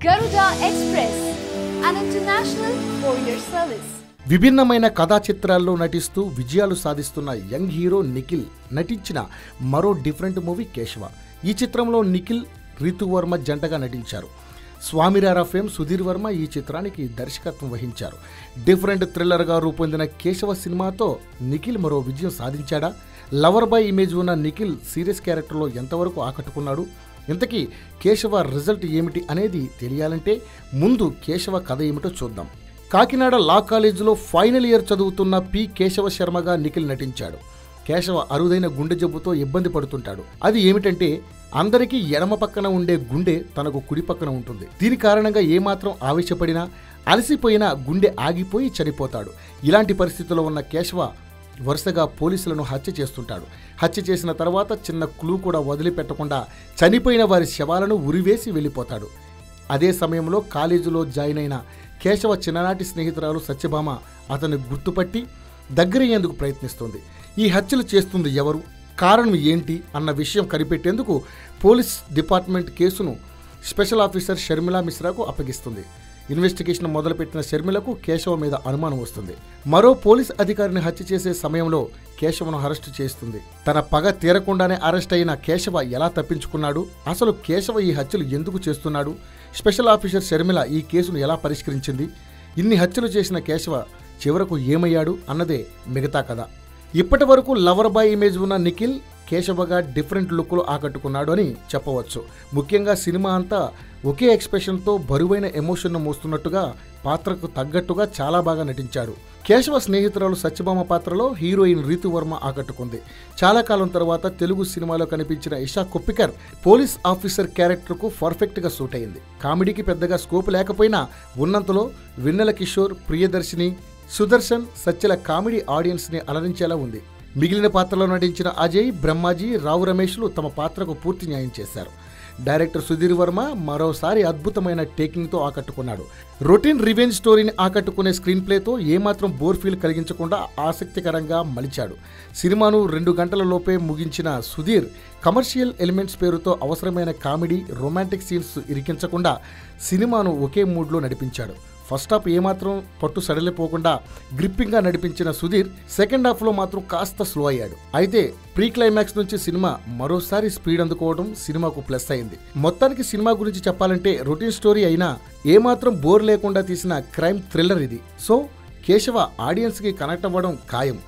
Garuda Express, an international courier service. విభిన్నమైన కథా చిత్రాల్లో నటిస్తూ విజయాలు సాధిస్తున్న యంగ్ హీరో నిఖిల్ నటించిన మరో డిఫరెంట్ మూవీ కేశవ. ఈ చిత్రంలో నిఖిల్ రితు వర్మ జంటగా నటించారు. స్వామిరారా ఫేమ్ సుధీర్ వర్మ ఈ చిత్రానికి దర్శకత్వం వహించారు. డిఫరెంట్ థ్రిల్లర్గా రూపొందిన కేశవ సినిమాతో నిఖిల్ మరో విజయం సాధించాడా? లవర్ బాయ్ ఇమేజ్ ఉన్న నిఖిల్ సీరియస్ క్యారెక్టర్లో ఎంతవరకు ఆకట్టుకున్నాడు? ఇంతకీ కేశవ రిజల్ట్ ఏమిటి అనేది తెలియాలంటే ముందు కేశవ కథ ఏమిటో చూద్దాం. కాకినాడ లా కాలేజీలో ఫైనల్ ఇయర్ చదువుతున్న పి కేశవ శర్మగా నిఖిల్ నటించాడు. కేశవ అరుదైన గుండె జబ్బుతో ఇబ్బంది పడుతుంటాడు. అది ఏమిటంటే అందరికీ ఎడమ పక్కన ఉండే గుండె తనకు కుడి పక్కన ఉంటుంది. దీని కారణంగా ఏమాత్రం ఆవేశపడినా అలసిపోయినా గుండె ఆగిపోయి చనిపోతాడు. ఇలాంటి పరిస్థితుల్లో ఉన్న కేశవ వరుసగా పోలీసులను హత్య చేస్తుంటాడు. హత్య చేసిన తర్వాత చిన్న క్లూ కూడా వదిలిపెట్టకుండా చనిపోయిన వారి శవాలను ఉరివేసి వెళ్ళిపోతాడు. అదే సమయంలో కాలేజీలో జాయిన్ అయిన కేశవ చిన్ననాటి స్నేహితురాలు సత్యభామ అతన్ని గుర్తుపట్టి దగ్గరయ్యేందుకు ప్రయత్నిస్తుంది. ఈ హత్యలు చేస్తుంది ఎవరు, కారణం ఏంటి అన్న విషయం కనిపెట్టేందుకు పోలీస్ డిపార్ట్మెంట్ కేసును స్పెషల్ ఆఫీసర్ షర్మిలా మిశ్రాకు అప్పగిస్తుంది. ఇన్వెస్టిగేషన్ మొదలుపెట్టిన షర్మిలకు కేశవ మీద అనుమానం వస్తుంది. మరో పోలీస్ అధికారిని హత్య చేసే సమయంలో కేశవను అరెస్టు చేస్తుంది. తన పగ తీరకుండానే అరెస్ట్ అయిన కేశవ ఎలా తప్పించుకున్నాడు, అసలు కేశవ ఈ హత్యలు ఎందుకు చేస్తున్నాడు, స్పెషల్ ఆఫీసర్ షర్మిల ఈ కేసును ఎలా పరిష్కరించింది, ఇన్ని హత్యలు చేసిన కేశవ చివరకు ఏమయ్యాడు అన్నదే మిగతా కథ. ఇప్పటి వరకు లవర్ బాయ్ ఇమేజ్ ఉన్న నిఖిల్ కేశవగా డిఫరెంట్ లుక్లో ఆకట్టుకున్నాడు అని చెప్పవచ్చు. ముఖ్యంగా సినిమా అంతా ఒకే ఎక్స్ప్రెషన్తో బరువైన ఎమోషన్ను మోస్తున్నట్టుగా పాత్రకు తగ్గట్టుగా చాలా బాగా నటించాడు. కేశవ స్నేహితురాలు సత్యభామ పాత్రలో హీరోయిన్ రితు వర్మ ఆకట్టుకుంది. చాలా కాలం తర్వాత తెలుగు సినిమాలో కనిపించిన ఇషా కొప్పికర్ పోలీస్ ఆఫీసర్ క్యారెక్టర్కు పర్ఫెక్ట్గా సూట్ అయింది. కామెడీకి పెద్దగా స్కోప్ లేకపోయినా ఉన్నంతలో వెన్నెల కిషోర్, ప్రియదర్శిని, సుదర్శన్, సత్యల కామెడీ ఆడియన్స్ని అలరించేలా ఉంది. మిగిలిన పాత్రలో నటించిన అజయ్, బ్రహ్మాజీ, రావు రమేష్లు తమ పాత్రకు పూర్తి న్యాయం చేశారు. డైరెక్టర్ సుధీర్ వర్మ మరోసారి అద్భుతమైన టేకింగ్తో ఆకట్టుకున్నాడు. రొటీన్ రివెంజ్ స్టోరీని ఆకట్టుకునే స్క్రీన్ ప్లేతో ఏమాత్రం బోర్ ఫీల్ కలిగించకుండా ఆసక్తికరంగా మలిచాడు. సినిమాను 2 గంటల లోపే ముగించిన సుధీర్ కమర్షియల్ ఎలిమెంట్స్ పేరుతో అవసరమైన కామెడీ, రొమాంటిక్ సీన్స్ ఇరికించకుండా సినిమాను ఒకే మూడ్లో నడిపించాడు. ఫస్ట్ హాఫ్ ఏమాత్రం పట్టు సడలిపోకుండా గ్రిప్పింగ్గా నడిపించిన సుధీర్ సెకండ్ హాఫ్లో మాత్రం కాస్త స్లో అయ్యాడు. అయితే ప్రీ క్లైమాక్స్ నుంచి సినిమా మరోసారి స్పీడ్ అందుకోవడం సినిమాకు ప్లస్ అయింది. మొత్తానికి సినిమా గురించి చెప్పాలంటే రొటీన్ స్టోరీ అయినా ఏమాత్రం బోర్ లేకుండా తీసిన క్రైమ్ థ్రిల్లర్ ఇది. సో కేశవ ఆడియన్స్కి కనెక్ట్ అవ్వడం ఖాయం.